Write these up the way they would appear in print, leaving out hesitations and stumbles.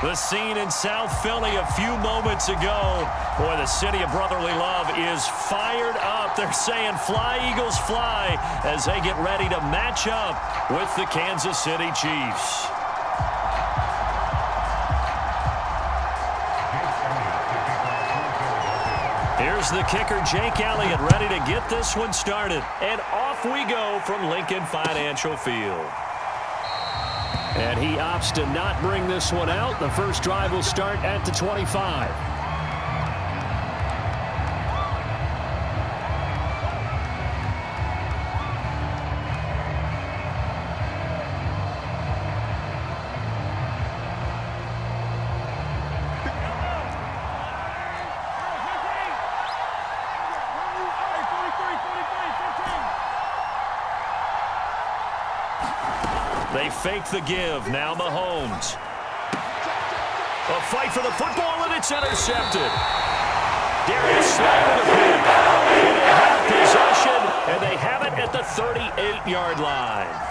The scene in South Philly a few moments ago. Boy, the city of brotherly love is fired up. They're saying fly, Eagles, fly, as they get ready to match up with the Kansas City Chiefs. Here's the kicker, Jake Elliott, ready to get this one started. And off we go from Lincoln Financial Field. And he opts to not bring this one out. The first drive will start at the 25. They fake the give. Now Mahomes. A fight for the football, and it's intercepted. Darius Slay with a pick. And they have possession, and they have it at the 38-yard line.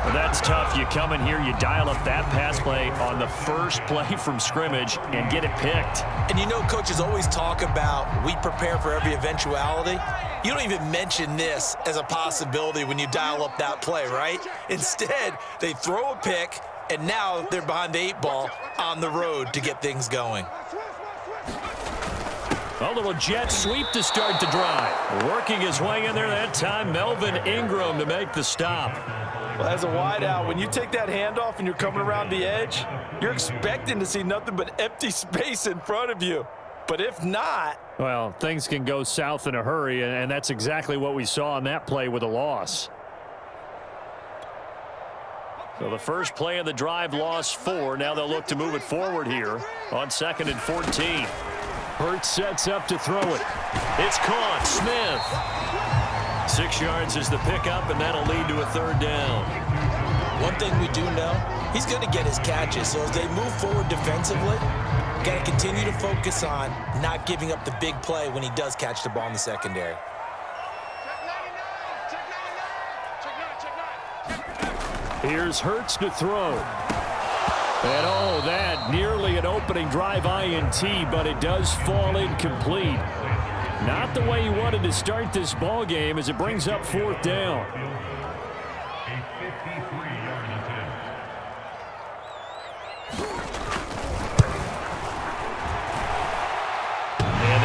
Well, that's tough. You come in here, you dial up that pass play on the first play from scrimmage and get it picked. And you know, coaches always talk about we prepare for every eventuality. You don't even mention this as a possibility when you dial up that play, right? Instead, they throw a pick, and now they're behind the 8 ball on the road to get things going. A little jet sweep to start the drive. Working his way in there that time, Melvin Ingram to make the stop. Well, as a wideout, when you take that handoff and you're coming around the edge, you're expecting to see nothing but empty space in front of you. But if not... Well, things can go south in a hurry, and that's exactly what we saw on that play with a loss. So the first play of the drive, lost 4. Now they'll look to move it forward here on 2nd and 14. Hurts sets up to throw it. It's caught. Smith. 6 yards is the pickup, and that'll lead to a 3rd down. One thing we do know, he's going to get his catches. So as they move forward defensively, got to continue to focus on not giving up the big play when he does catch the ball in the secondary. Here's Hurts to throw. And oh, that nearly an opening drive INT, but it does fall incomplete. Not the way he wanted to start this ball game as it brings up 4th down.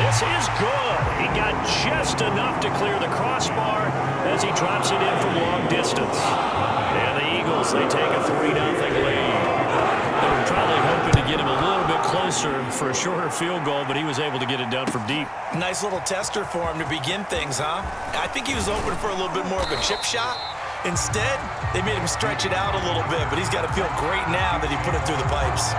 This is good. He got just enough to clear the crossbar as he drops it in from long distance. And the Eagles, they take a 3-0 lead. They were probably hoping to get him a little bit closer for a shorter field goal, but he was able to get it done from deep. Nice little tester for him to begin things, huh? I think he was hoping for a little bit more of a chip shot. Instead, they made him stretch it out a little bit, but he's got to feel great now that he put it through the pipes.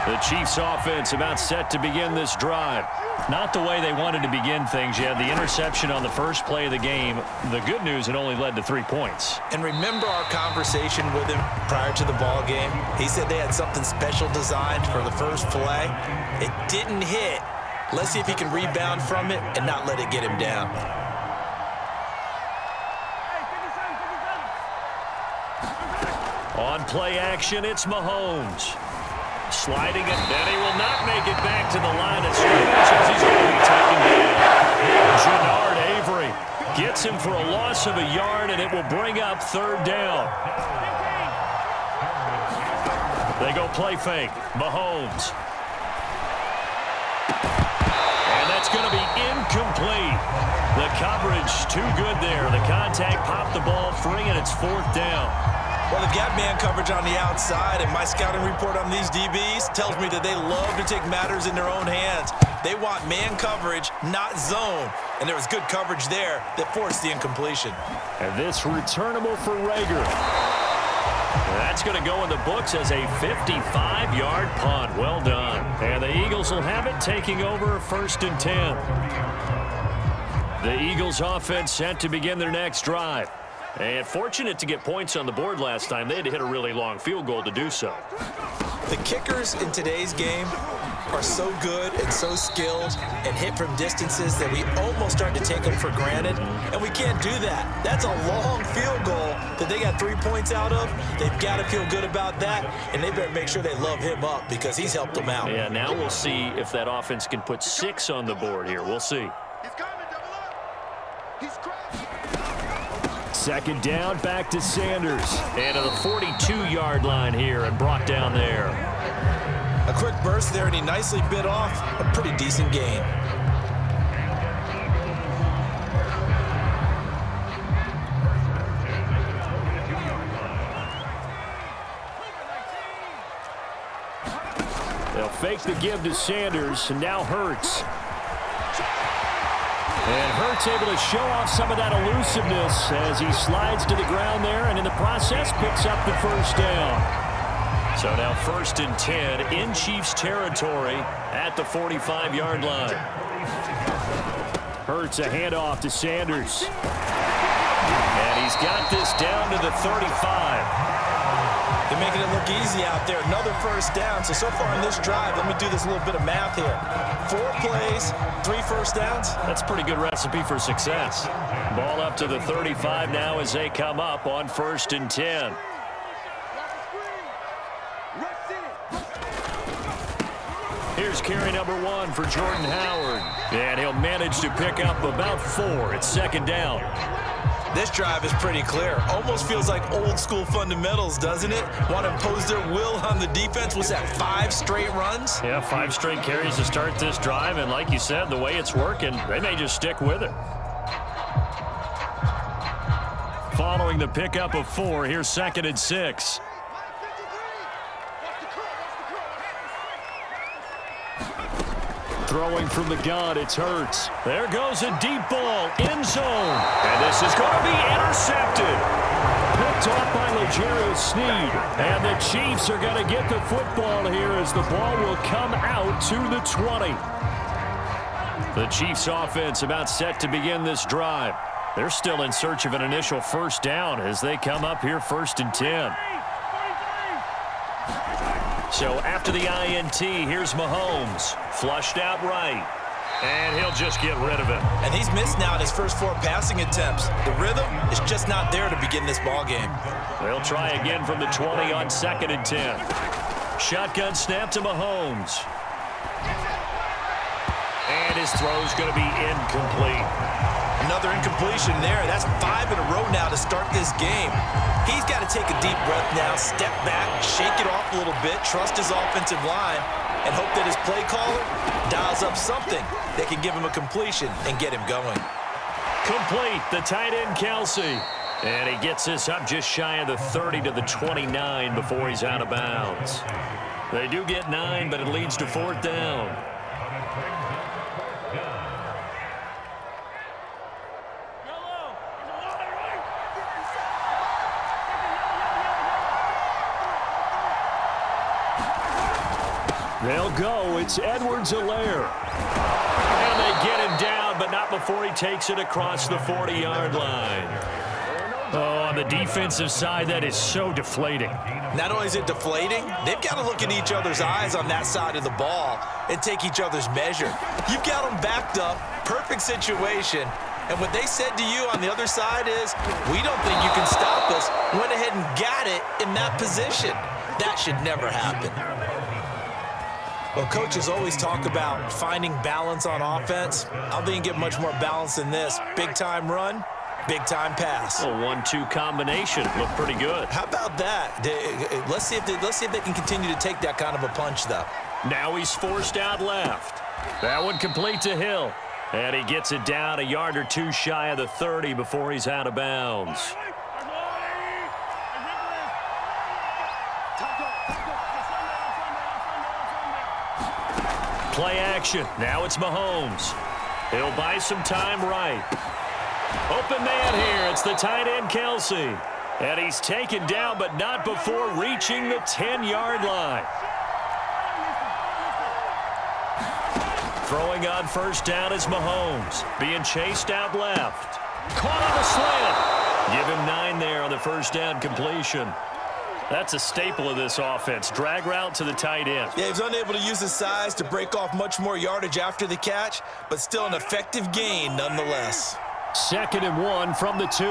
The Chiefs offense about set to begin this drive. Not the way they wanted to begin things yet. The interception on the first play of the game. The good news, it only led to 3 points. And remember our conversation with him prior to the ball game? He said they had something special designed for the first play. It didn't hit. Let's see if he can rebound from it and not let it get him down. On play action, it's Mahomes. Sliding it, and he will not make it back to the line of scrimmage as he's going to be taken down. Jannard Avery gets him for a loss of a yard, and it will bring up 3rd down. They go play fake. Mahomes. And that's going to be incomplete. The coverage too good there. The contact popped the ball free, and it's 4th down. Well, they've got man coverage on the outside, and my scouting report on these DBs tells me that they love to take matters in their own hands. They want man coverage, not zone. And there was good coverage there that forced the incompletion. And this returnable for Rager. That's going to go in the books as a 55-yard punt. Well done. And the Eagles will have it, taking over 1st and 10. The Eagles offense set to begin their next drive. And fortunate to get points on the board last time. They had to hit a really long field goal to do so. The kickers in today's game are so good and so skilled and hit from distances that we almost start to take them for granted, and we can't do that. That's a long field goal that they got 3 points out of. They've got to feel good about that, and they better make sure they love him up because he's helped them out. Yeah, now we'll see if that offense can put 6 on the board here. We'll see. Second down, back to Sanders. And to the 42-yard line here and brought down there. A quick burst there, and he nicely bit off a pretty decent gain. They'll fake the give to Sanders, and now Hurts. And Hurts able to show off some of that elusiveness as he slides to the ground there, and in the process picks up the first down. So now 1st and 10 in Chiefs territory at the 45-yard line. Hurts a handoff to Sanders. And he's got this down to the 35. They're making it look easy out there. Another first down. So far in this drive, let me do this little bit of math here. 4 plays, 3 first downs. That's a pretty good recipe for success. Ball up to the 35 now as they come up on 1st and 10. Here's carry number 1 for Jordan Howard. And he'll manage to pick up about 4. It's 2nd down. This drive is pretty clear. Almost feels like old school fundamentals, doesn't it? Want to impose their will on the defense. Was that 5 straight runs? Yeah, 5 straight carries to start this drive. And like you said, the way it's working, they may just stick with it. Following the pickup of 4, here's 2nd and 6. Throwing from the gun, it's Hurts. There goes a deep ball, end zone. And this is going to be intercepted. Picked off by L'Jarius Sneed. And the Chiefs are going to get the football here as the ball will come out to the 20. The Chiefs offense about set to begin this drive. They're still in search of an initial first down as they come up here 1st and 10. So after the INT, here's Mahomes. Flushed out right. And he'll just get rid of it. And he's missed now in his first 4 passing attempts. The rhythm is just not there to begin this ball game. They'll try again from the 20 on 2nd and 10. Shotgun snap to Mahomes. And his throw's going to be incomplete. Another incompletion there. That's 5 in a row now to start this game. He's got to take a deep breath now, step back, shake it off a little bit, trust his offensive line, and hope that his play caller dials up something that can give him a completion and get him going. Complete, the tight end Kelsey. And he gets this up just shy of the 30 to the 29 before he's out of bounds. They do get 9, but it leads to 4th down. They'll go. It's Edwards-Helaire. And they get him down, but not before he takes it across the 40-yard line. Oh, on the defensive side, that is so deflating. Not only is it deflating, they've got to look in each other's eyes on that side of the ball and take each other's measure. You've got them backed up, perfect situation, and what they said to you on the other side is, we don't think you can stop us. Went ahead and got it in that position. That should never happen. Well, coaches always talk about finding balance on offense. I don't think you get much more balance than this. Big-time run, big-time pass. A 1-2 combination. Looked pretty good. How about that? Let's see if they can continue to take that kind of a punch, though. Now he's forced out left. That one complete to Hill. And he gets it down a yard or 2 shy of the 30 before he's out of bounds. Play action. Now it's Mahomes. He'll buy some time right. Open man here. It's the tight end Kelsey. And he's taken down, but not before reaching the 10-yard line. Throwing on first down is Mahomes. Being chased out left. Caught on the slant. Give him 9 there on the first down completion. That's a staple of this offense. Drag route to the tight end. Yeah, he was unable to use his size to break off much more yardage after the catch, but still an effective gain nonetheless. 2nd and 1 from the 2.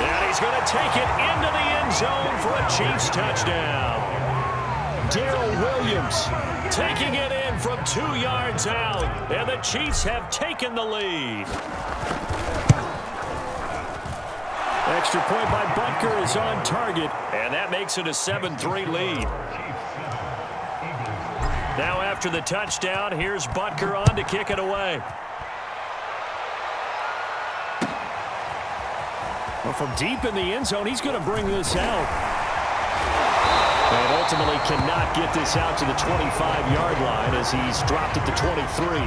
And he's going to take it into the end zone for a Chiefs touchdown. Darrell Williams taking it in from 2 yards out, and the Chiefs have taken the lead. Extra point by Butker is on target, and that makes it a 7-3 lead. Now after the touchdown, here's Butker on to kick it away. Well, from deep in the end zone, he's going to bring this out. And ultimately cannot get this out to the 25-yard line as he's dropped at the 23.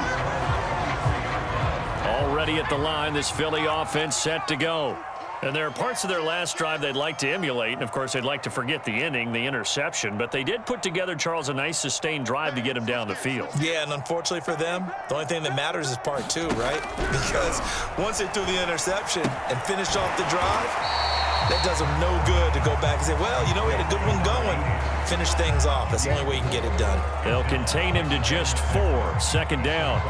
Already at the line, this Philly offense set to go. And there are parts of their last drive they'd like to emulate. And, of course, they'd like to forget the inning, the interception. But they did put together, Charles, a nice sustained drive to get him down the field. Yeah, and unfortunately for them, the only thing that matters is part 2, right? Because once they threw the interception and finished off the drive, that does them no good to go back and say, well, you know, we had a good one going. Finish things off. That's the only way you can get it done. They'll contain him to just 4. 2nd down.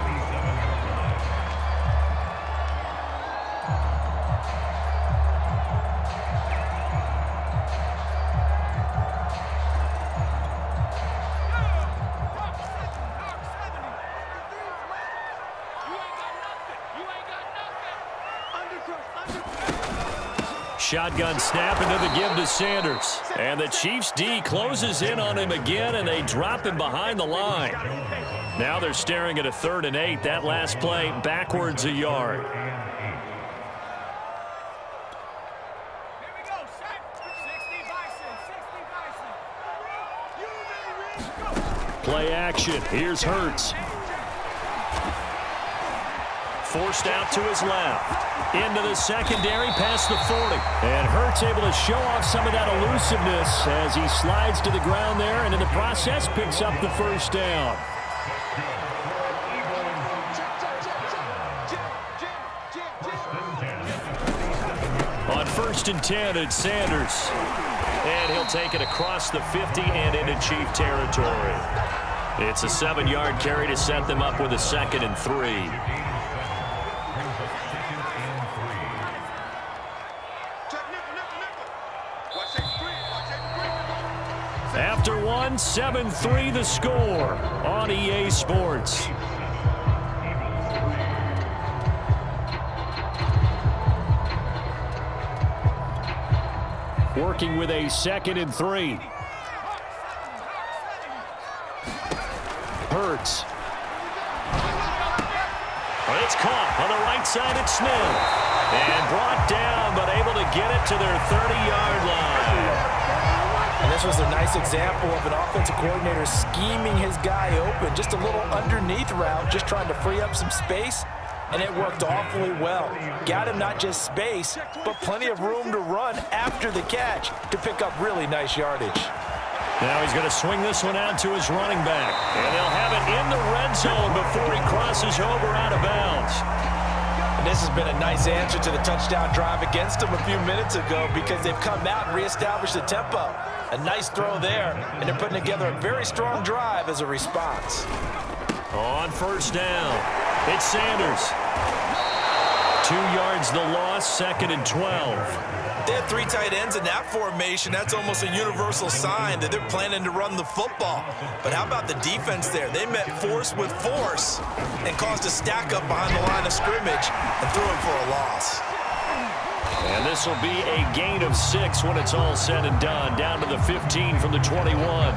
Shotgun snap into the give to Sanders. And the Chiefs D closes in on him again, and they drop him behind the line. Now they're staring at a 3rd and 8. That last play backwards a yard. Play action. Here's Hurts. Forced out to his left. Into the secondary, past the 40. And Hurts able to show off some of that elusiveness as he slides to the ground there, and in the process picks up the 1st down. On 1st and 10, it's Sanders. And he'll take it across the 50 and into Chief territory. It's a 7-yard carry to set them up with a 2nd and 3. After 1, 7-3 the score on EA Sports. Working with a 2nd and 3. Hurts. It's caught on the right side at Smith. And brought down, but able to get it to their 30-yard line. And this was a nice example of an offensive coordinator scheming his guy open. Just a little underneath route, just trying to free up some space, and it worked awfully well. Got him not just space, but plenty of room to run after the catch to pick up really nice yardage. Now he's going to swing this one out to his running back. And they'll have it in the red zone before he crosses over out of bounds. And this has been a nice answer to the touchdown drive against them a few minutes ago because they've come out and reestablished the tempo. A nice throw there, and they're putting together a very strong drive as a response. On 1st down, it's Sanders. 2 yards the loss, 2nd and 12. They have 3 tight ends in that formation. That's almost a universal sign that they're planning to run the football. But how about the defense there? They met force with force and caused a stack up behind the line of scrimmage and threw it for a loss. And this will be a gain of 6 when it's all said and done. Down to the 15 from the 21.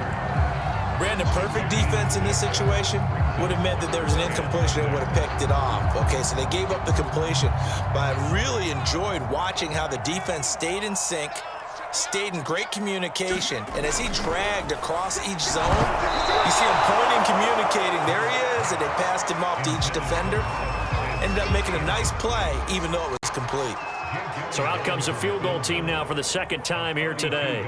Brandon, perfect defense in this situation would have meant that there was an incompletion. They would have picked it off. Okay, so they gave up the completion. But I really enjoyed watching how the defense stayed in sync, stayed in great communication. And as he dragged across each zone, you see him pointing, communicating. There he is, and they passed him off to each defender. Ended up making a nice play, even though it was complete. So out comes a field goal team now for the 2nd time here today.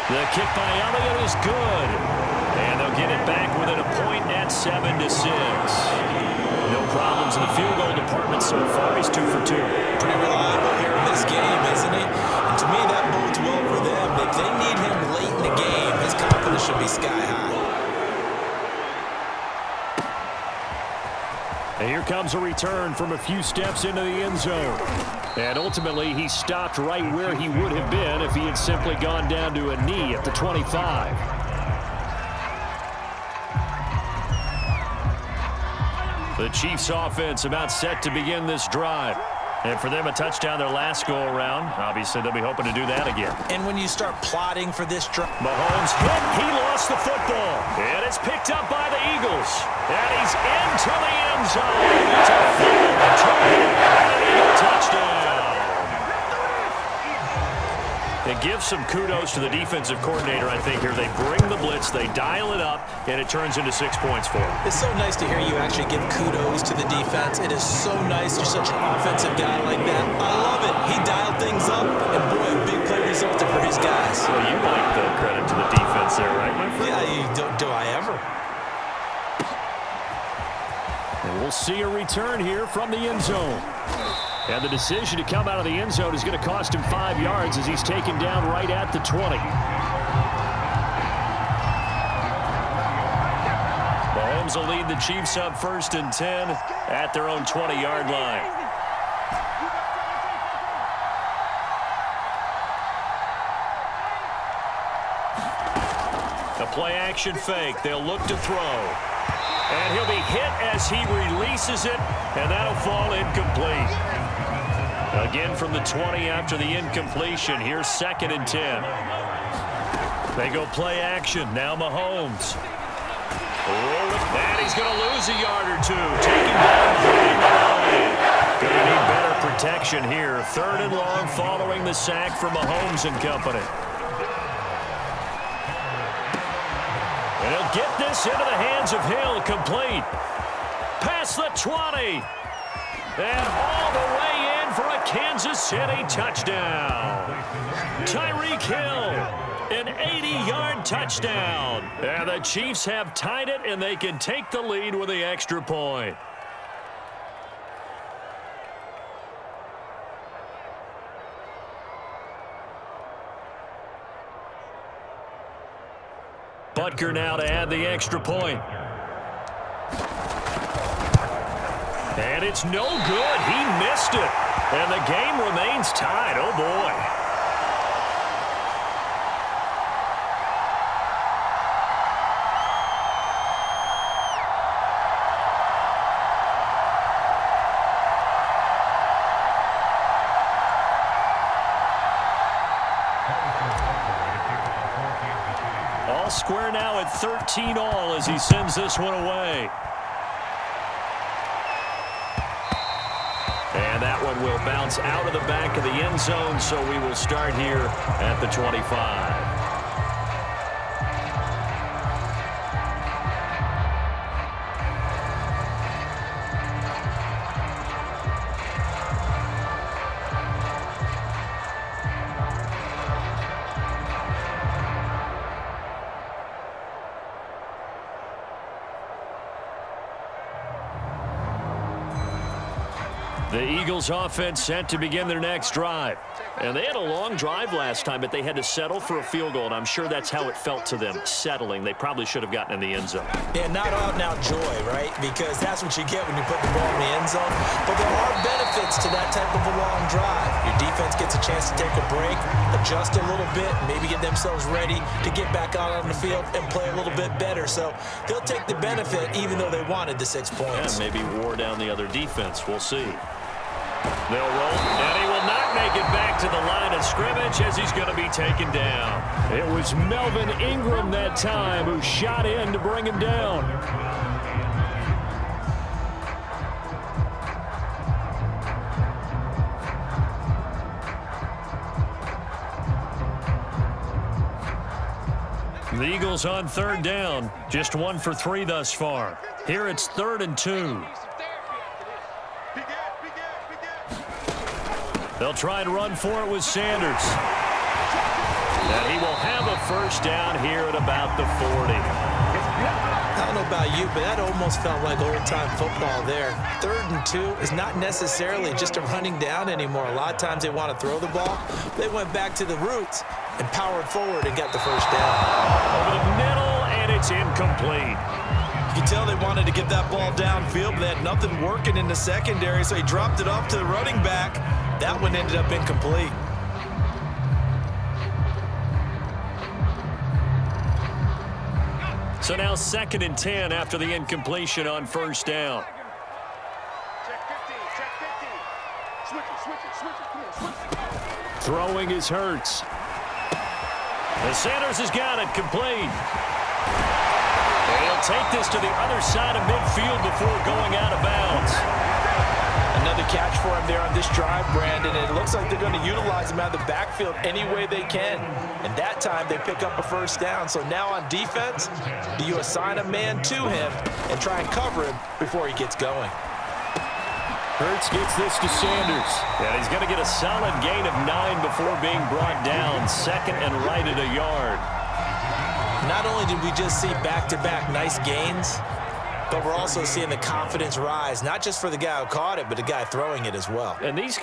The kick by Elliott is good. And they'll get it back within a point at 7-6. No problems Mahomes in the field goal department so far. He's 2 for 2. Pretty reliable here in this game, isn't he? And to me, that bodes well for them. If they need him late in the game, his confidence should be sky high. And here comes a return from a few steps into the end zone. And ultimately, he stopped right where he would have been if he had simply gone down to a knee at the 25. The Chiefs offense about set to begin this drive. And for them, a touchdown their last go-around. Obviously, they'll be hoping to do that again. And when you start plotting for this drive, Mahomes hit. He lost the football. And it's picked up by the Eagles. And he's into the end zone. It's a full return. And an Eagle touchdown. It gives some kudos to the defensive coordinator, I think, here. They bring the blitz, they dial it up, and it turns into 6 points for them. It's so nice to hear you actually give kudos to the defense. It is so nice. You're such an offensive guy like that. I love it. He dialed things up, and boy, a big play resulted for his guys. Well, you like the credit to the defense there, right, my friend? Yeah, do I ever? And we'll see a return here from the end zone. And the decision to come out of the end zone is going to cost him 5 yards as he's taken down right at the 20. Mahomes will lead the Chiefs up 1st and 10 at their own 20-yard line. A play-action fake. They'll look to throw. And he'll be hit as he releases it, and that'll fall incomplete. Again from the 20 after the incompletion. Here's 2nd and 10. They go play action. Now Mahomes. And he's going to lose a yard or two. Taking down behind the line. Going to need better protection here. 3rd and long following the sack from Mahomes and company. And he'll get this into the hands of Hill. Complete. Past the 20. And all the way in for a Kansas City touchdown. Tyreek Hill, an 80-yard touchdown. And the Chiefs have tied it, and they can take the lead with the extra point. Butker now to add the extra point. And it's no good. He missed it. And the game remains tied. Oh, boy. All square now at 13 all as he sends this one away. And that one will bounce out of the back of the end zone, so we will start here at the 25. The Eagles offense set to begin their next drive. And they had a long drive last time, but they had to settle for a field goal, and I'm sure that's how it felt to them, settling. They probably should have gotten in the end zone. Yeah, not out-and-out joy, right? Because that's what you get when you put the ball in the end zone. But there are benefits to that type of a long drive. Your defense gets a chance to take a break, adjust a little bit, maybe get themselves ready to get back out on the field and play a little bit better. So they'll take the benefit even though they wanted the 6 points. Yeah, maybe wore down the other defense. We'll see. They'll roll, and he will not make it back to the line of scrimmage as he's going to be taken down. It was Melvin Ingram that time who shot in to bring him down. The Eagles on 3rd down, just 1 for 3 thus far. Here it's 3rd and 2. They'll try and run for it with Sanders. And he will have a first down here at about the 40. Now, don't know about you, but that almost felt like old-time football there. 3rd and 2 is not necessarily just a running down anymore. A lot of times they want to throw the ball. They went back to the roots and powered forward and got the first down. Over the middle, and it's incomplete. You can tell they wanted to get that ball downfield, but they had nothing working in the secondary, so he dropped it off to the running back. That one ended up incomplete. So now 2nd and 10 after the incompletion on 1st down. Throwing is Hurts. The Sanders has got it complete. He'll take this to the other side of midfield before going out of bounds. Another catch for him there on this drive, Brandon. It looks like they're going to utilize him out of the backfield any way they can. And that time they pick up a first down. So now on defense, do you assign a man to him and try and cover him before he gets going? Hurts gets this to Sanders. And he's going to get a solid gain of 9 before being brought down. 2nd and right at a yard. Not only did we just see back-to-back nice gains, but we're also seeing the confidence rise, not just for the guy who caught it, but the guy throwing it as well. And these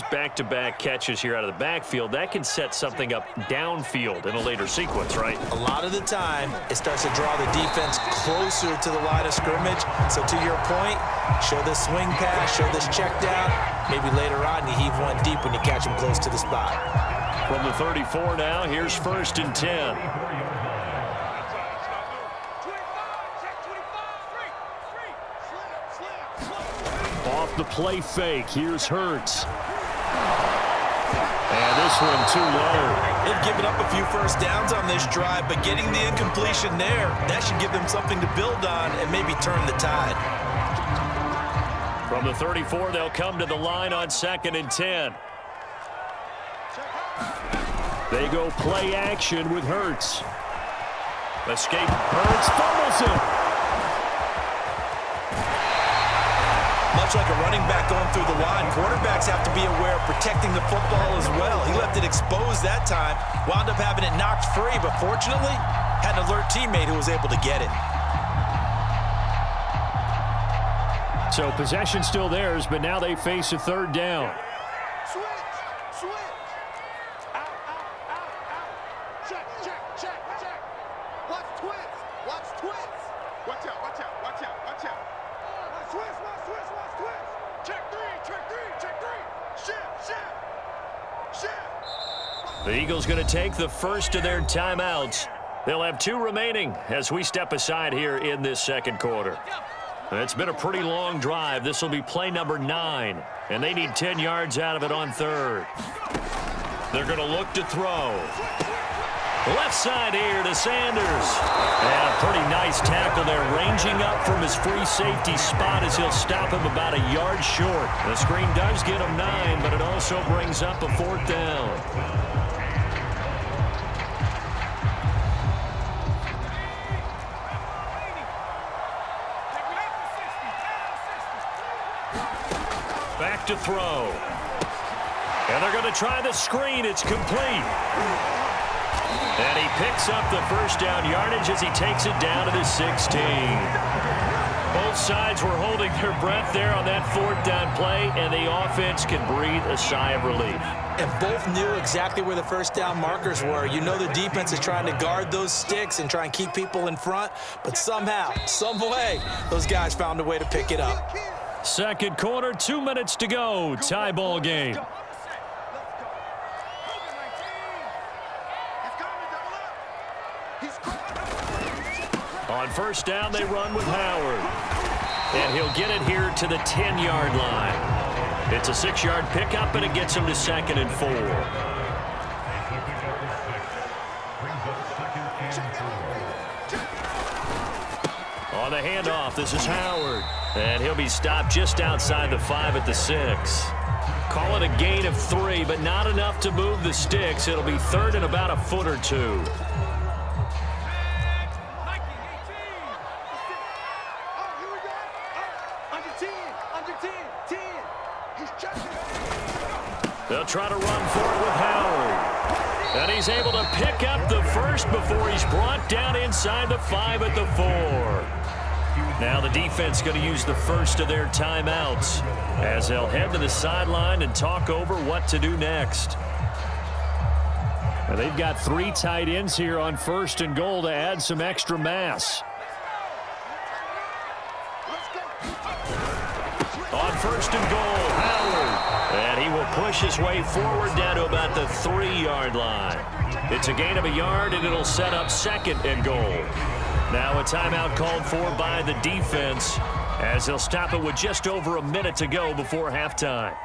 back-to-back catches here out of the backfield, that can set something up downfield in a later sequence, right? A lot of the time, it starts to draw the defense closer to the line of scrimmage. So to your point, show this swing pass, show this check down. Maybe later on you heave one deep when you catch him close to the spot. From the 34 now, here's 1st and 10. Off the play fake, here's Hurts. And this one too low. They've given up a few first downs on this drive, but getting the incompletion there, that should give them something to build on and maybe turn the tide. From the 34, they'll come to the line on 2nd and 10. They go play action with Hurts. Escape, Hurts fumbles it. Much like a running back going through the line, quarterbacks have to be aware of protecting the football as well. He left it exposed that time, wound up having it knocked free, but fortunately, had an alert teammate who was able to get it. So possession still theirs, but now they face a 3rd down. Switch. Out. Check. Watch twist. Watch out. Switch. Check three. Shift. The Eagles going to take the first of their timeouts. They'll have 2 remaining as we step aside here in this 2nd quarter. It's been a pretty long drive. This will be play number 9, and they need 10 yards out of it on 3rd. They're going to look to throw. Left side here to Sanders. And a pretty nice tackle there, ranging up from his free safety spot as he'll stop him about a yard short. The screen does get him 9, but it also brings up a 4th down. Back to throw. And they're going to try the screen. It's complete. And he picks up the first down yardage as he takes it down to the 16. Both sides were holding their breath there on that 4th down play, and the offense can breathe a sigh of relief. And both knew exactly where the first down markers were. You know the defense is trying to guard those sticks and try and keep people in front, but somehow, some way, those guys found a way to pick it up. 2nd quarter, 2 minutes to go. Tie ball game. On 1st down, they run with Howard. And he'll get it here to the 10-yard line. It's a 6-yard pickup, and it gets him to 2nd and 4. On the handoff, this is Howard. And he'll be stopped just outside the 5 at the 6. Call it a gain of 3, but not enough to move the sticks. It'll be 3rd and about a foot or 2. They'll try to run for it with Howard. And he's able to pick up the first before he's brought down inside the 5 at the 4. Now the defense going to use the first of their timeouts as they'll head to the sideline and talk over what to do next. Now they've got 3 tight ends here on 1st and goal to add some extra mass. On 1st and goal, Howard. And he will push his way forward down to about the 3-yard line. It's a gain of a yard, and it'll set up 2nd and goal. Now a timeout called for by the defense as they'll stop it with just over a minute to go before halftime.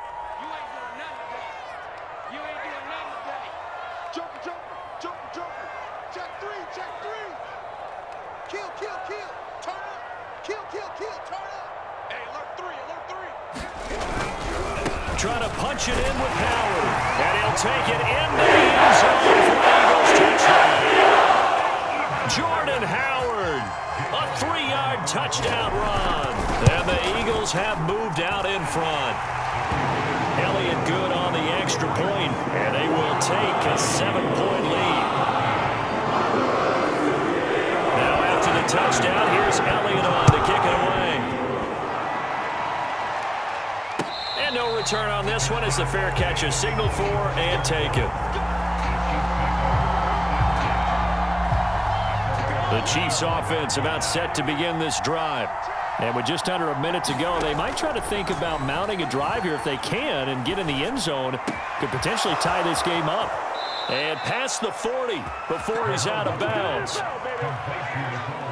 Trying to punch it in with Howard. And he'll take it in the end zone for the Eagles touchdown. Jordan Howard, a 3-yard touchdown run. And the Eagles have moved out in front. Elliott good on the extra point, and they will take a 7-point lead. Now after the touchdown, here's Elliott on to kick it away. And no return on this one as the fair catch is signaled for and taken. The Chiefs offense about set to begin this drive. And with just under a minute to go, they might try to think about mounting a drive here if they can and get in the end zone. Could potentially tie this game up. And past the 40 before he's out of bounds.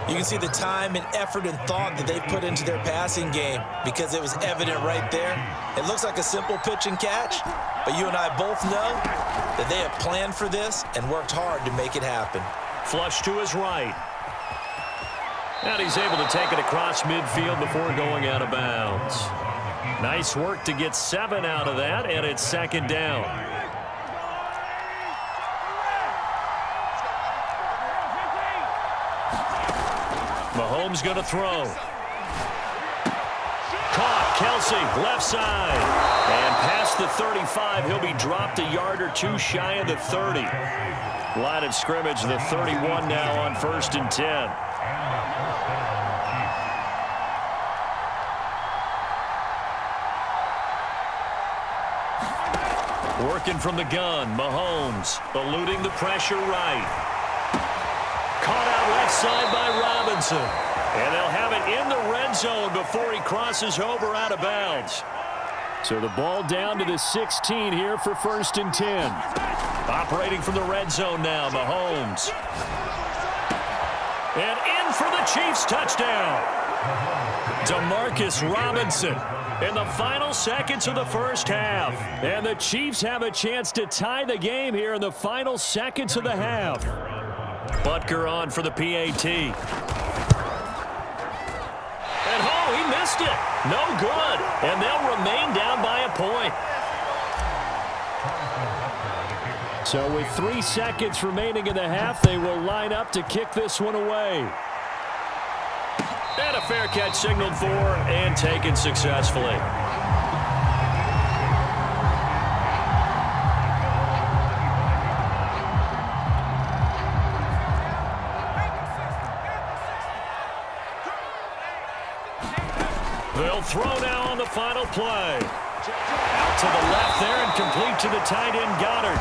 You can see the time and effort and thought that they put into their passing game because it was evident right there. It looks like a simple pitch and catch, but you and I both know that they have planned for this and worked hard to make it happen. Flush to his right. And he's able to take it across midfield before going out of bounds. Nice work to get 7 out of that, and it's 2nd down. Mahomes going to throw. Caught, Kelsey, left side. And past the 35, he'll be dropped a yard or 2 shy of the 30. Line of scrimmage, the 31 now on 1st and 10. Working from the gun, Mahomes eluding the pressure right. Caught out left side by Robinson. And they'll have it in the red zone before he crosses over out of bounds. So the ball down to the 16 here for 1st and 10. Operating from the red zone now, Mahomes. And in for the Chiefs touchdown. Demarcus Robinson in the final seconds of the first half. And the Chiefs have a chance to tie the game here in the final seconds of the half. Butker on for the PAT. And oh, he missed it. No good. And they'll remain down by a point. So with 3 seconds remaining in the half, they will line up to kick this one away. And a fair catch signaled for and taken successfully. They'll throw now on the final play. Out to the left there and complete to the tight end Goddard.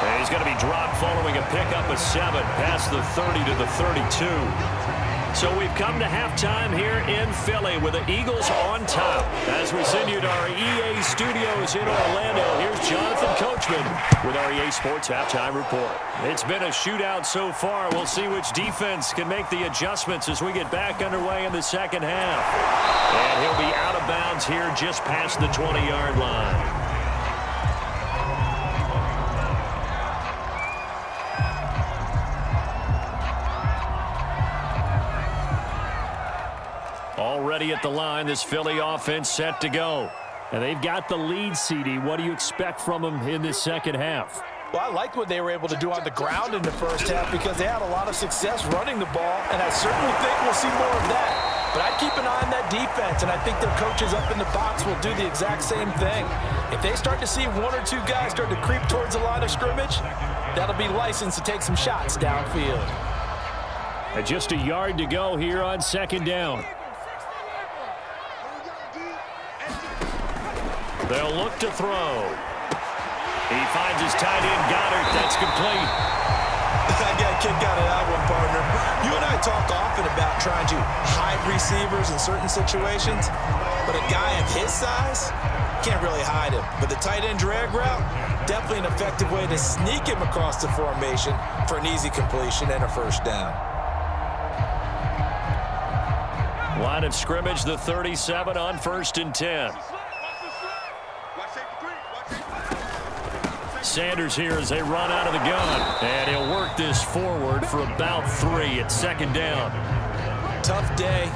And he's going to be dropped following a pickup of 7 past the 30 to the 32. So we've come to halftime here in Philly with the Eagles on top. As we send you to our EA studios in Orlando, here's Jonathan Coachman with our EA Sports Halftime Report. It's been a shootout so far. We'll see which defense can make the adjustments as we get back underway in the second half. And he'll be out of bounds here just past the 20-yard line. Already at the line, this Philly offense set to go. And they've got the lead, CD. What do you expect from them in this second half? Well, I liked what they were able to do on the ground in the first half because they had a lot of success running the ball, and I certainly think we'll see more of that. But I'd keep an eye on that defense, and I think their coaches up in the box will do the exact same thing. If they start to see 1 or 2 guys start to creep towards the line of scrimmage, that'll be licensed to take some shots downfield. And just a yard to go here on second down. They'll look to throw. He finds his tight end, Goddard. That's complete. I got a kick out of that one, partner. You and I talk often about trying to hide receivers in certain situations, but a guy of his size can't really hide him. But the tight end drag route, definitely an effective way to sneak him across the formation for an easy completion and a first down. Line of scrimmage, the 37 on 1st and 10. Sanders here as they run out of the gun. And he'll work this forward for about 3 at 2nd down. Tough day,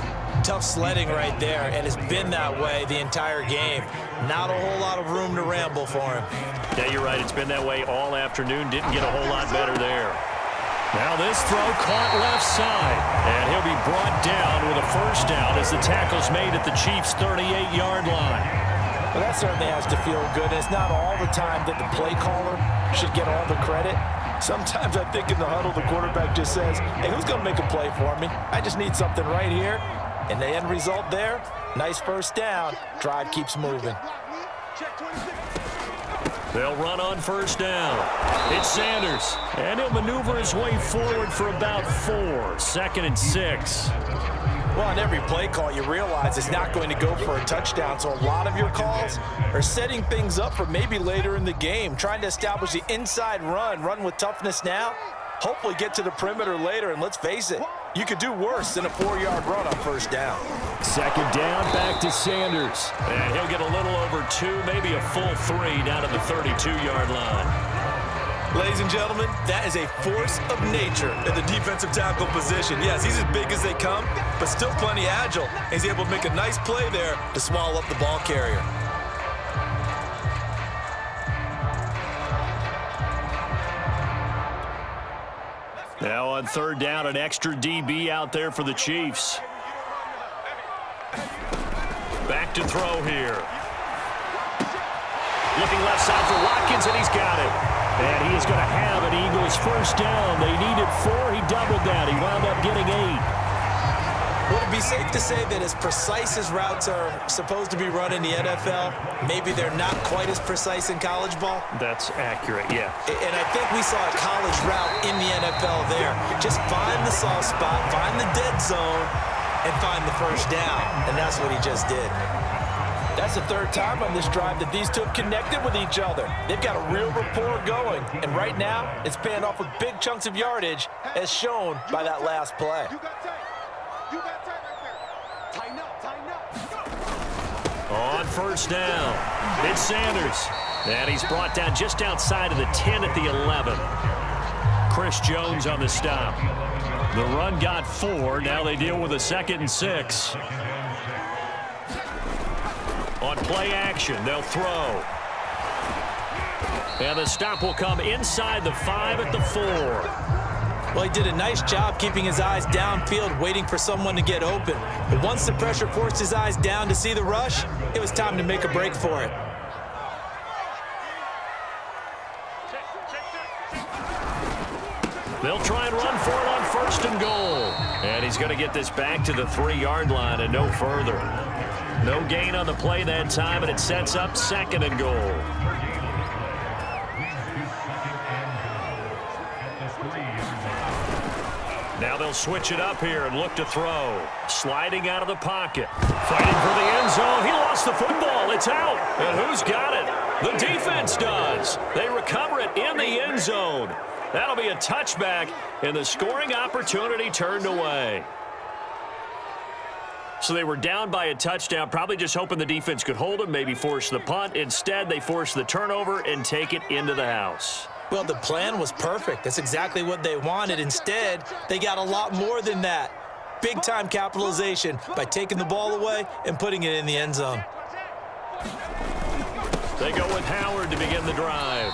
tough sledding right there, and it's been that way the entire game. Not a whole lot of room to ramble for him. Yeah, you're right. It's been that way all afternoon. Didn't get a whole lot better there. Now this throw caught left side. And he'll be brought down with a first down as the tackle's made at the Chiefs' 38-yard line. Well, that certainly has to feel good. It's not all the time that the play caller should get all the credit. Sometimes I think in the huddle, the quarterback just says, hey, who's going to make a play for me? I just need something right here. And the end result there, nice first down. Drive keeps moving. They'll run on first down. It's Sanders. And he'll maneuver his way forward for about 4. 2nd and 6. Well, on every play call, you realize it's not going to go for a touchdown. So a lot of your calls are setting things up for maybe later in the game, trying to establish the inside run with toughness now, hopefully get to the perimeter later. And let's face it, you could do worse than a 4-yard run on first down. 2nd down, back to Sanders. And he'll get a little over 2, maybe a full 3 down to the 32-yard line. Ladies and gentlemen, that is a force of nature in the defensive tackle position. Yes, he's as big as they come, but still plenty agile. He's able to make a nice play there to swallow up the ball carrier. Now on 3rd down, an extra DB out there for the Chiefs. Back to throw here. Looking left side for Watkins, and he's got it. And he is going to have an Eagles first down. They needed 4. He doubled that. He wound up getting 8. Would it be safe to say that as precise as routes are supposed to be run in the NFL, maybe they're not quite as precise in college ball? That's accurate, yeah. And I think we saw a college route in the NFL there. Just find the soft spot, find the dead zone, and find the first down. And that's what he just did. That's the 3rd time on this drive that these two have connected with each other. They've got a real rapport going. And right now, it's paying off with big chunks of yardage, as shown by that last play. You got tight. You got tight right there. Tighten up, tighten up. On first down, it's Sanders. And he's brought down just outside of the 10 at the 11. Chris Jones on the stop. The run got 4. Now they deal with a 2nd and 6. On play action, they'll throw. And the stop will come inside the 5 at the 4. Well, he did a nice job keeping his eyes downfield, waiting for someone to get open. But once the pressure forced his eyes down to see the rush, it was time to make a break for it. They'll try and run for it on 1st and goal. And he's going to get this back to the 3-yard line and no further. No gain on the play that time, and it sets up 2nd and goal. Now they'll switch it up here and look to throw. Sliding out of the pocket. Fighting for the end zone. He lost the football. It's out. And who's got it? The defense does. They recover it in the end zone. That'll be a touchback, and the scoring opportunity turned away. So they were down by a touchdown, probably just hoping the defense could hold them, maybe force the punt. Instead, they force the turnover and take it into the house. Well, the plan was perfect. That's exactly what they wanted. Instead, they got a lot more than that. Big-time capitalization by taking the ball away and putting it in the end zone. They go with Howard to begin the drive.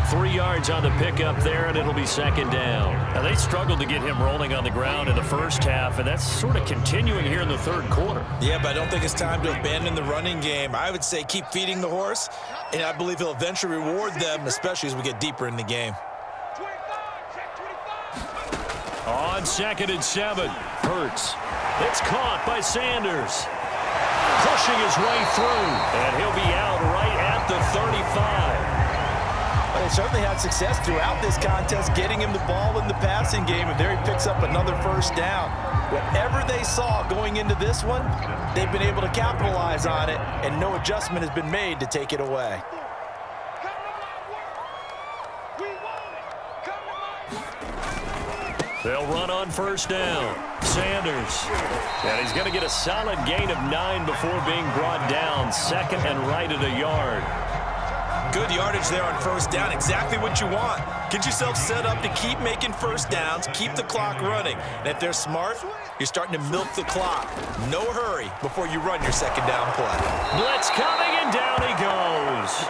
3 yards on the pickup there, and it'll be 2nd down. Now, they struggled to get him rolling on the ground in the first half, and that's sort of continuing here in the 3rd quarter. Yeah, but I don't think it's time to abandon the running game. I would say keep feeding the horse, and I believe he'll eventually reward them, especially as we get deeper in the game. 25, check 25. On 2nd and 7, Hurts. It's caught by Sanders. pushing his way through, and he'll be out right at the 35. They certainly had success throughout this contest getting him the ball in the passing game, and there he picks up another first down. Whatever they saw going into this one, they've been able to capitalize on it, and no adjustment has been made to take it away. They'll run on first down. Sanders. And he's going to get a solid gain of 9 before being brought down. Second and right at a yard. Good yardage there on first down. Exactly what you want. Get yourself set up to keep making first downs, keep the clock running. And if they're smart, you're starting to milk the clock. No hurry before you run your second down play. Blitz coming, and down he goes.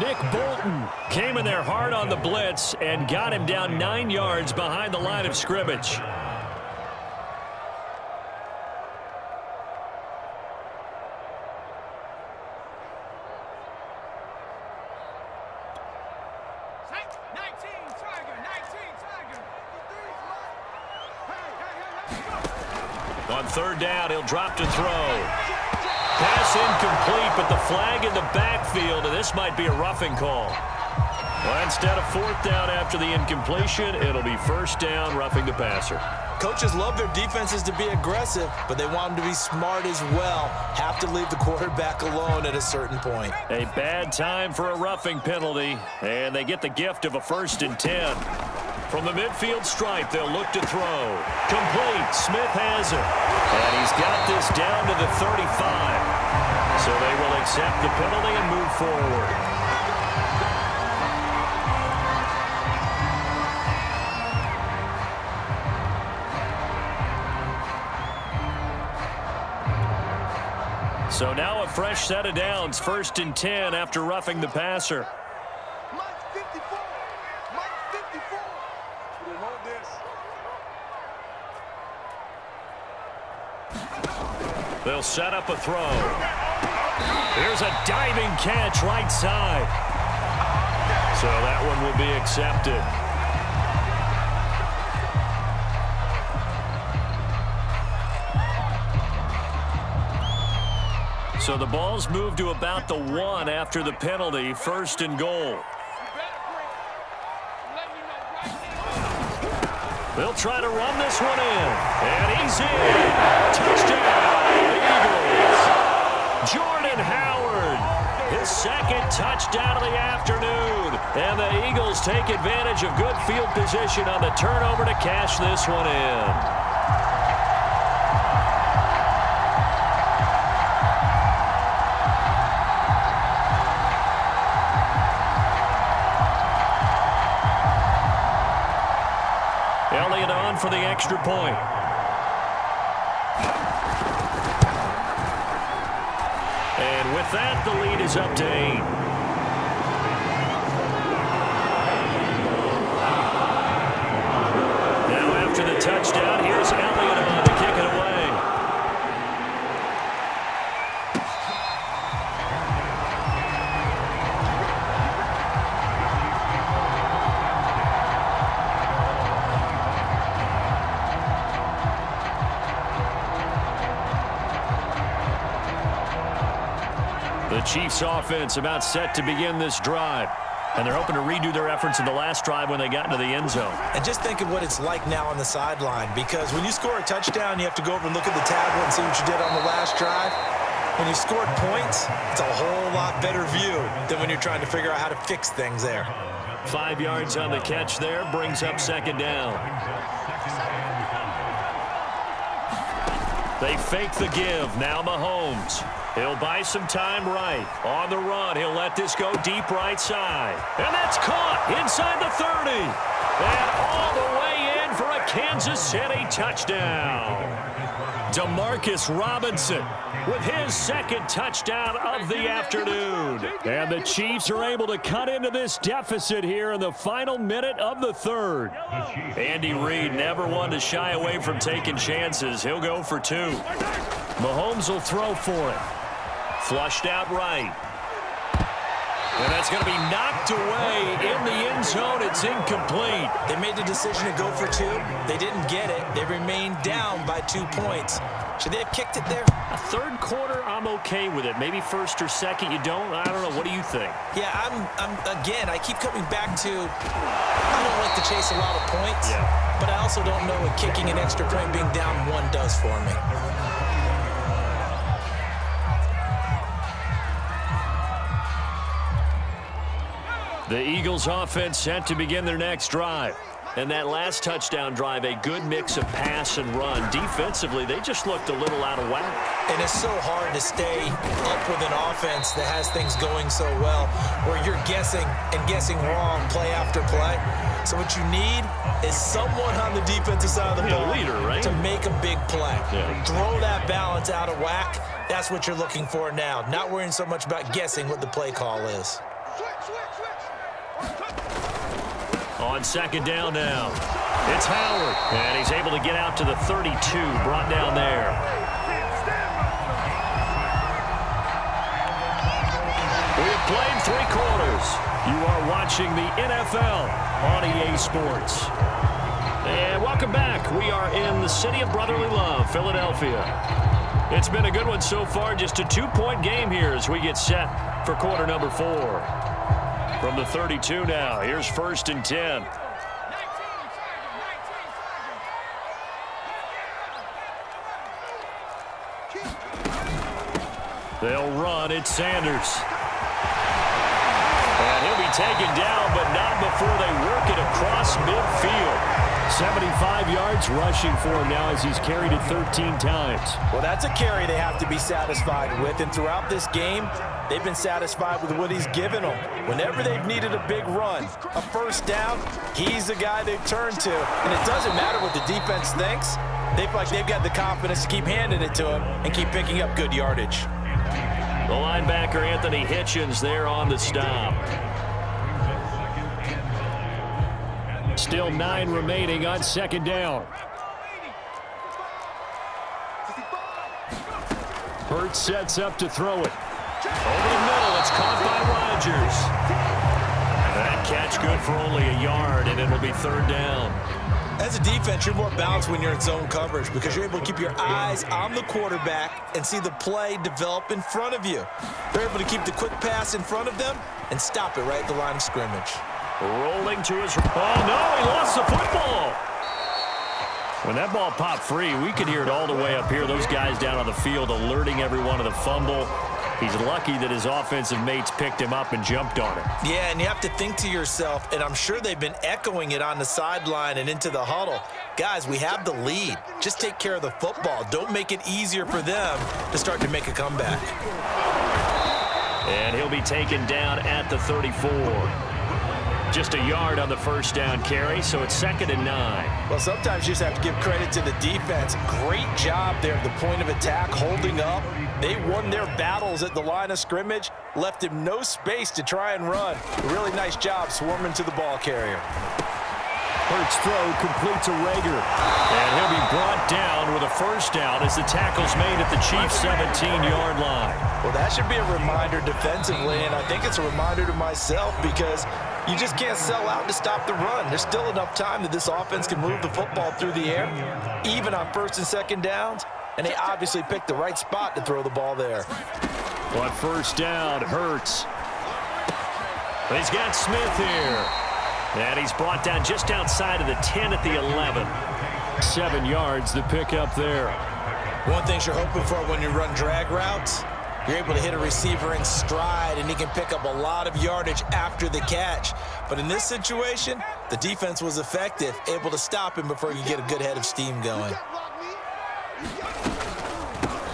Nick Bolton came in there hard on the blitz and got him down 9 yards behind the line of scrimmage. On third down, he'll drop to throw. Pass incomplete, but the flag in the backfield, and this might be a roughing call. Well, instead of fourth down after the incompletion, it'll be first down, roughing the passer. Coaches love their defenses to be aggressive, but they want them to be smart as well. Have to leave the quarterback alone at a certain point. A bad time for a roughing penalty, and they get the gift of a 1st and 10. From the midfield stripe, they'll look to throw. Complete. Smith has it. And he's got this down to the 35. So they will accept the penalty and move forward. So now a fresh set of downs. 1st and 10 after roughing the passer. They'll set up a throw. Here's a diving catch right side. So that one will be accepted. So the ball's moved to about the 1 after the penalty. 1st and goal. They'll try to run this one in. And he's in. Touchdown, Eagles. Jordan Howard, his 2nd touchdown of the afternoon. And the Eagles take advantage of good field position on the turnover to cash this one in. Elliott on for the extra point. And with that, the lead is up to 8. Now after the touchdown, here's Elliott on to kick it away. The Chiefs offense about set to begin this drive. And they're hoping to redo their efforts in the last drive when they got into the end zone. And just think of what it's like now on the sideline, because when you score a touchdown, you have to go over and look at the tablet and see what you did on the last drive. When you scored points, it's a whole lot better view than when you're trying to figure out how to fix things there. 5 yards on the catch there, brings up 2nd down. They fake the give. Now Mahomes. He'll buy some time right. On the run, he'll let this go deep right side. And that's caught inside the 30. And all the way in for a Kansas City touchdown. Demarcus Robinson with his 2nd touchdown of the afternoon. And the Chiefs are able to cut into this deficit here in the final minute of the 3rd. Andy Reid never one to shy away from taking chances. He'll go for 2. Mahomes will throw for it. Flushed out right. And that's going to be knocked away in the end zone. It's incomplete. They made the decision to go for 2. They didn't get it. They remained down by 2 points. Should they have kicked it there? A third quarter, I'm okay with it. Maybe first or second, you don't. I don't know. What do you think? Yeah, again, I keep coming back to I don't like to chase a lot of points, but I also don't know what kicking an extra point being down 1 does for me. The Eagles offense set to begin their next drive. And that last touchdown drive, a good mix of pass and run. Defensively, they just looked a little out of whack. And it's so hard to stay up with an offense that has things going so well, where you're guessing and guessing wrong play after play. So what you need is someone on the defensive side of the ball leader, right? to make a big play. Yeah. Throw that balance out of whack. That's what you're looking for now. Not worrying so much about guessing what the play call is. On second down now, it's Howard, and he's able to get out to the 32, brought down there. We have played 3 quarters. You are watching the NFL on EA Sports. And welcome back. We are in the city of brotherly love, Philadelphia. It's been a good one so far, just a 2-point game here as we get set for quarter number 4. From the 32 now, here's 1st and 10. They'll run. It's Sanders. And he'll be taken down, but not before they work it across midfield. 75 yards rushing for him now as he's carried it 13 times. Well, that's a carry they have to be satisfied with. And throughout this game, they've been satisfied with what he's given them. Whenever they've needed a big run, a first down, he's the guy they've turned to. And it doesn't matter what the defense thinks. They feel like they've got the confidence to keep handing it to him and keep picking up good yardage. The linebacker, Anthony Hitchens, there on the stop. Still 9 remaining on second down. Hurts sets up to throw it. Over the middle, it's caught by Rodgers. That catch good for only a yard, and it'll be 3rd down. As a defense, you're more balanced when you're in zone coverage because you're able to keep your eyes on the quarterback and see the play develop in front of you. They're able to keep the quick pass in front of them and stop it right at the line of scrimmage. Rolling to his... Oh, no, he lost the football. When that ball popped free, we could hear it all the way up here. Those guys down on the field alerting everyone of the fumble. He's lucky that his offensive mates picked him up and jumped on it. Yeah, and you have to think to yourself, and I'm sure they've been echoing it on the sideline and into the huddle. Guys, we have the lead. Just take care of the football. Don't make it easier for them to start to make a comeback. And he'll be taken down at the 34. Just a yard on the first down carry, so it's 2nd and 9. Well, sometimes you just have to give credit to the defense. Great job there at the point of attack, holding up. They won their battles at the line of scrimmage, left him no space to try and run. A really nice job swarming to the ball carrier. Hurts throw complete to Rager. And he'll be brought down with a first down as the tackle's made at the Chiefs' 17-yard line. Well, that should be a reminder defensively, and I think it's a reminder to myself because you just can't sell out to stop the run. There's still enough time that this offense can move the football through the air, even on 1st and 2nd downs, and they obviously picked the right spot to throw the ball there. On first down, Hurts. He's got Smith here. And he's brought down just outside of the 10 at the 11. 7 yards, the pickup there. One thing you're hoping for when you run drag routes, you're able to hit a receiver in stride, and he can pick up a lot of yardage after the catch. But in this situation, the defense was effective, able to stop him before you get a good head of steam going.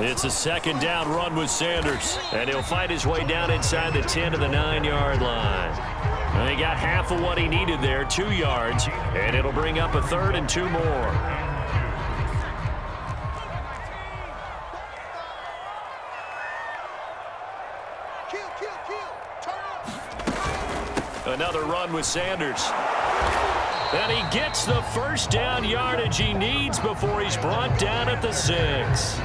It's a 2nd down run with Sanders, and he'll fight his way down inside the 10 to the 9-yard line. And he got half of what he needed there, 2 yards, and it'll bring up a 3rd and 2 more. Another run with Sanders. And he gets the first down yardage he needs before he's brought down at the 6.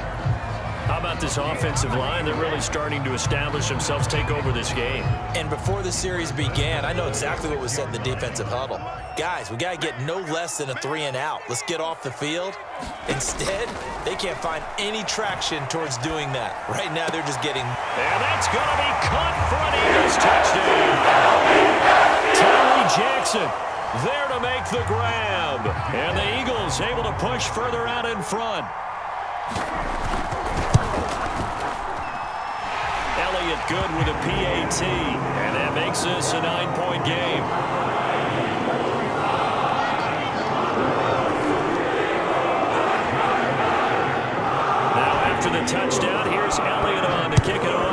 How about about this offensive line? They're really starting to establish themselves, take over this game. And before the series began, I know exactly what was said in the defensive huddle. Guys, we got to get no less than a 3-and-out. Let's get off the field. Instead, they can't find any traction towards doing that. Right now, they're just getting... And that's going to be caught for an Eagles touchdown. Tyree Jackson there to make the grab. And the Eagles able to push further out in front. Elliott good with a PAT. And that makes this a 9-point game. Now after the touchdown, here's Elliott on to kick it away.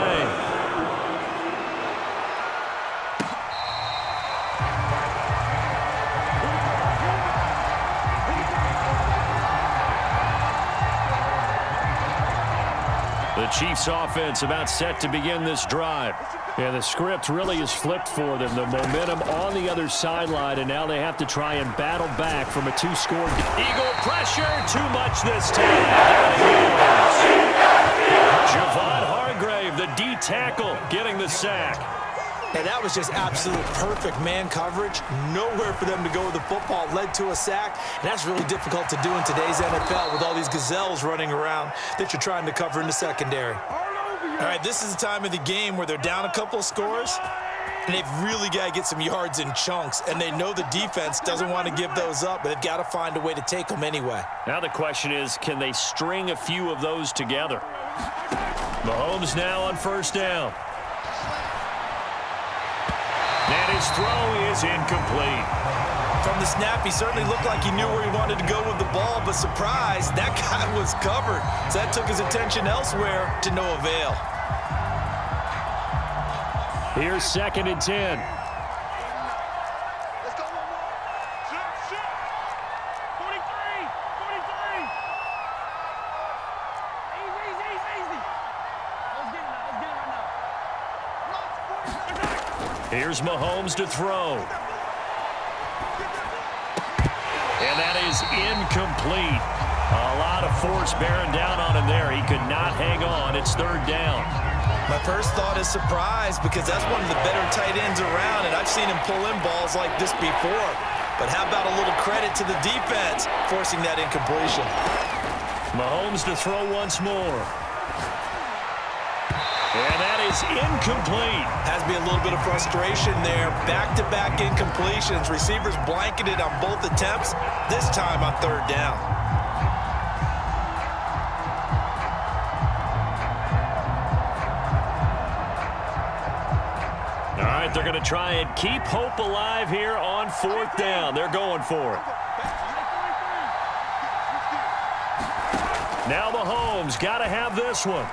The Chiefs offense about set to begin this drive. And the script really is flipped for them. The momentum on the other sideline, and now they have to try and battle back from a 2-score. Eagle pressure, too much this time. Javon Hargrave, the D tackle, getting the sack. And that was just absolute perfect man coverage. Nowhere for them to go with the football. Led to a sack. And that's really difficult to do in today's NFL with all these gazelles running around that you're trying to cover in the secondary. All right, this is the time of the game where they're down a couple of scores. And they've really got to get some yards in chunks. And they know the defense doesn't want to give those up, but they've got to find a way to take them anyway. Now the question is, can they string a few of those together? Mahomes now on first down. And his throw is incomplete. From the snap, he certainly looked like he knew where he wanted to go with the ball, but surprise, that guy was covered. So that took his attention elsewhere to no avail. Here's 2nd and 10. Let's go one more. Shit. 43. Easy. Let's get it right now. Here's Mahomes to throw. And that is incomplete. A lot of force bearing down on him there. He could not hang on. It's 3rd down. My first thought is surprise because that's one of the better tight ends around, and I've seen him pull in balls like this before. But how about a little credit to the defense forcing that incompletion? Mahomes to throw once more. And that is incomplete. Has to be a little bit of frustration there. Back-to-back incompletions. Receivers blanketed on both attempts, this time on 3rd down. All right, they're going to try and keep hope alive here on 4th down. They're going for it. Now Mahomes got to have this one.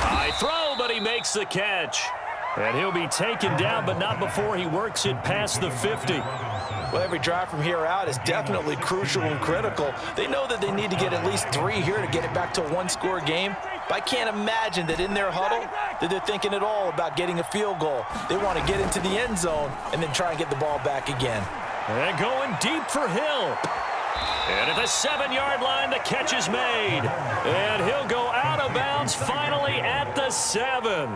High throw, but he makes the catch. And he'll be taken down, but not before he works it past the 50. Well, every drive from here out is definitely crucial and critical. They know that they need to get at least 3 here to get it back to a 1-score game. But I can't imagine that in their huddle that they're thinking at all about getting a field goal. They want to get into the end zone and then try and get the ball back again. And going deep for Hill. And at the 7-yard line, the catch is made. And he'll go out of bounds finally at the 7.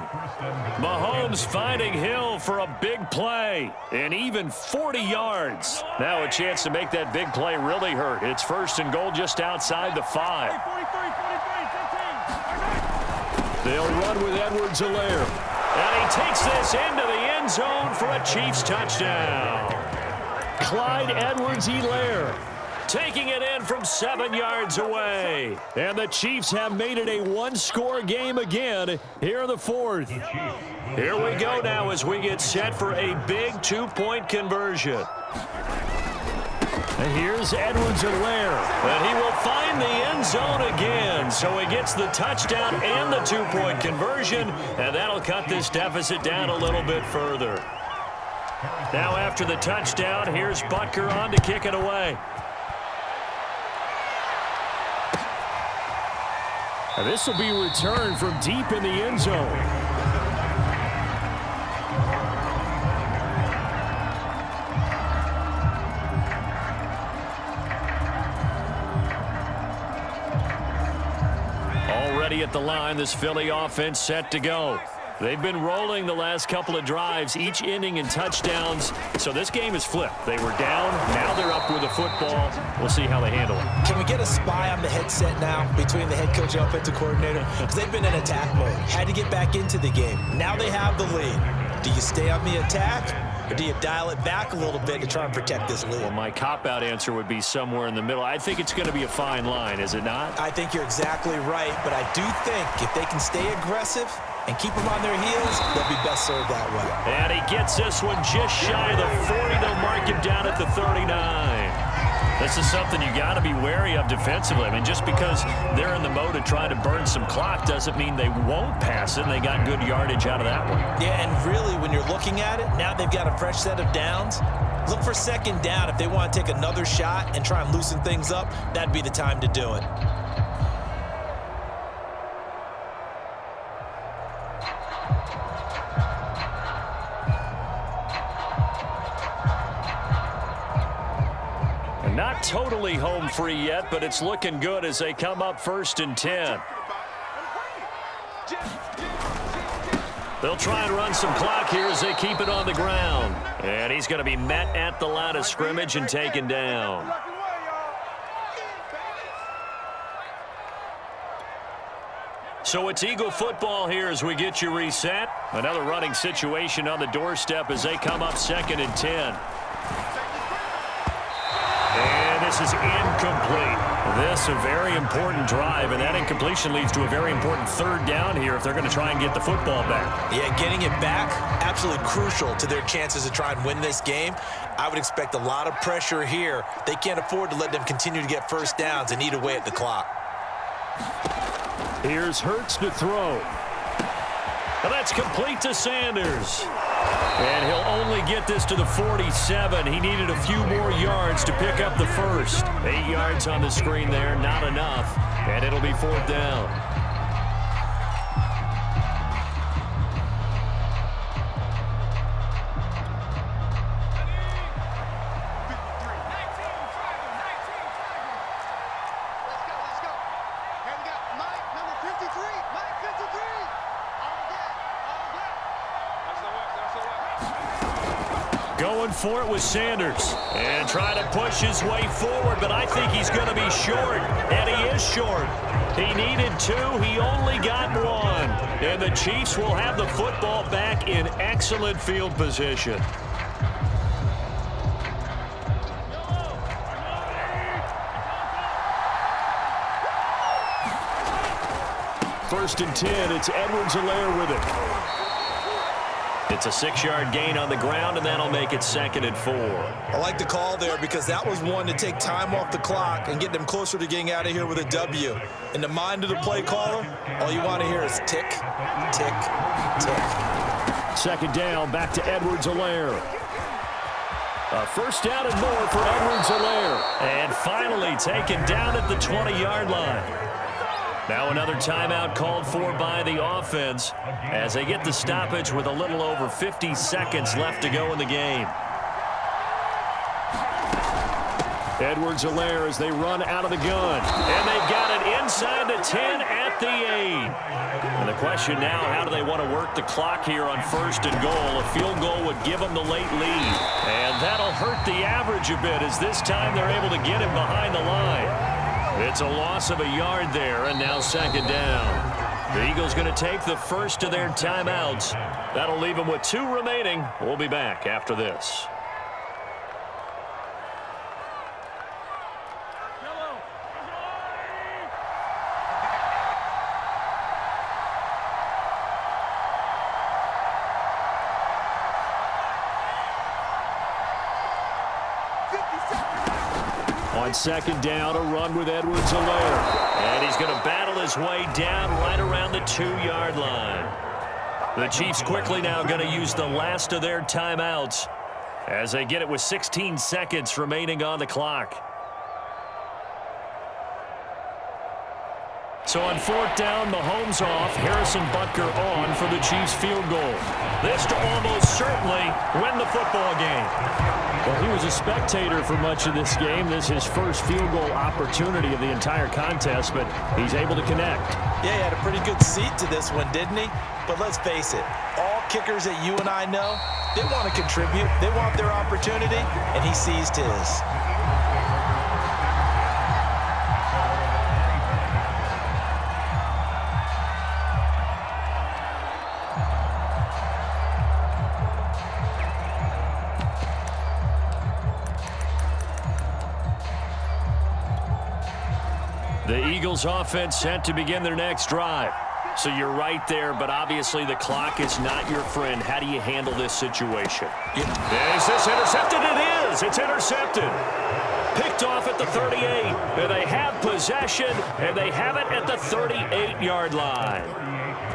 Mahomes finding Hill for a big play. And even 40 yards. Now a chance to make that big play really hurt. It's 1st and goal just outside the 5. They'll run with Edwards-Helaire. And he takes this into the end zone for a Chiefs touchdown. Clyde Edwards-Helaire taking it in from 7 yards away. And the Chiefs have made it a 1-score game again here in the 4th. Here we go now as we get set for a big 2-point conversion. And here's Edwards-Helaire. And he will find the end zone again. So he gets the touchdown and the 2-point conversion. And that'll cut this deficit down a little bit further. Now after the touchdown, here's Butker on to kick it away. And this will be returned from deep in the end zone. ready at the line. This Philly offense set to go. They've been rolling the last couple of drives, each inning in touchdowns. So this game is flipped. They were down. Now they're up with the football. We'll see how they handle it. Can we get a spy on the headset now between the head coach and offensive coordinator? Because they've been in attack mode. Had to get back into the game. Now they have the lead. Do you stay on the attack? Or do you dial it back a little bit to try and protect this lead? Well, my cop-out answer would be somewhere in the middle. I think it's going to be a fine line, is it not? I think you're exactly right, but I do think if they can stay aggressive and keep them on their heels, they'll be best served that way. And he gets this one just shy of the 40. They'll mark him down at the 39. This is something you got to be wary of defensively. I mean, just because they're in the mode of trying to burn some clock doesn't mean they won't pass it, and they got good yardage out of that one. Yeah, and really, when you're looking at it, now they've got a fresh set of downs. Look for second down. If they want to take another shot and try and loosen things up, that'd be the time to do it. Not totally home free yet, but it's looking good as they come up 1st and 10. They'll try and run some clock here as they keep it on the ground. And he's going to be met at the line of scrimmage and taken down. So it's Eagle football here as we get you reset. Another running situation on the doorstep as they come up 2nd and 10. And this is incomplete. This a very important drive, and that incompletion leads to a very important 3rd down here if they're going to try and get the football back. Yeah, getting it back, absolutely crucial to their chances to try and win this game. I would expect a lot of pressure here. They can't afford to let them continue to get 1st downs and eat away at the clock. Here's Hurts to throw. And that's complete to Sanders. And he'll only get this to the 47. He needed a few more yards to pick up the first. 8 yards on the screen there, not enough. And it'll be 4th down. Going for it with Sanders and trying to push his way forward, but I think he's going to be short, and he is short. He needed 2. He only got 1. And the Chiefs will have the football back in excellent field position. First and 10, it's Edwards-Helaire with it. It's a 6-yard gain on the ground, and that'll make it 2nd and 4. I like the call there because that was one to take time off the clock and get them closer to getting out of here with a W. In the mind of the play caller, all you want to hear is tick, tick, tick. 2nd down, back to Edwards-Helaire. A 1st down and more for Edwards-Helaire. And finally taken down at the 20-yard line. Now another timeout called for by the offense as they get the stoppage with a little over 50 seconds left to go in the game. Edwards-Helaire as they run out of the gun. And they've got it inside the 10 at the 8. And the question now, how do they want to work the clock here on 1st and goal? A field goal would give them the late lead. And that'll hurt the average a bit as this time they're able to get him behind the line. It's a loss of a yard there, and now 2nd down. The Eagles going to take the first of their timeouts. That'll leave them with 2 remaining. We'll be back after this. On 2nd down, a run with Edwards-Helaire. And he's going to battle his way down right around the 2-yard line. The Chiefs quickly now going to use the last of their timeouts as they get it with 16 seconds remaining on the clock. So on 4th down, Mahomes off, Harrison Butker on for the Chiefs field goal. This to almost certainly win the football game. Well, he was a spectator for much of this game. This is his first field goal opportunity of the entire contest, but he's able to connect. Yeah, he had a pretty good seat to this one, didn't he? But let's face it, all kickers that you and I know, they want to contribute. They want their opportunity, and he seized his. The Eagles offense set to begin their next drive. So you're right there, but obviously the clock is not your friend. How do you handle this situation? Is this intercepted? It is. It's intercepted. Picked off at the 38. And they have possession, and they have it at the 38-yard line.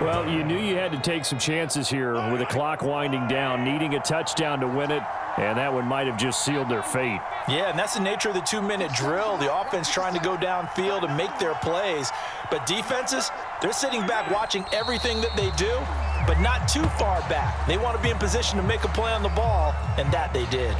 Well, you knew you had to take some chances here with the clock winding down, needing a touchdown to win it, and that one might have just sealed their fate. Yeah, and that's the nature of the 2-minute drill. The offense trying to go downfield and make their plays. But defenses, they're sitting back watching everything that they do, but not too far back. They want to be in position to make a play on the ball, and that they did.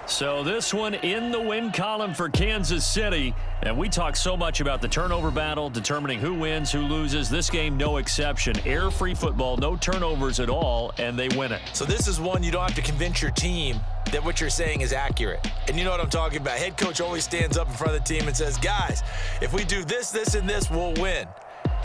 So this one in the win column for Kansas City. And we talk so much about the turnover battle, determining who wins, who loses. This game, no exception. Air-free football, no turnovers at all, and they win it. So this is one you don't have to convince your team that what you're saying is accurate. And you know what I'm talking about. Head coach always stands up in front of the team and says, guys, if we do this, this, and this, we'll win.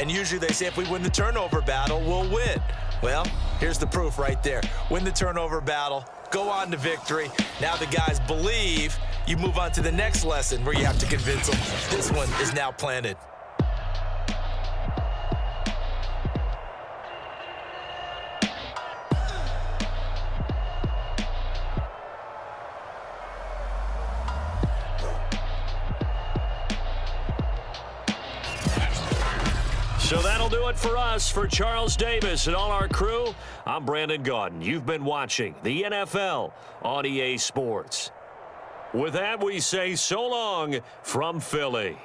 And usually they say if we win the turnover battle, we'll win. Well, here's the proof right there. Win the turnover battle. Go on to victory. Now the guys believe. You move on to the next lesson where you have to convince them. This one is now planted. So that'll do it for us. For Charles Davis and all our crew, I'm Brandon Gaudin. You've been watching the NFL on EA Sports. With that, we say so long from Philly.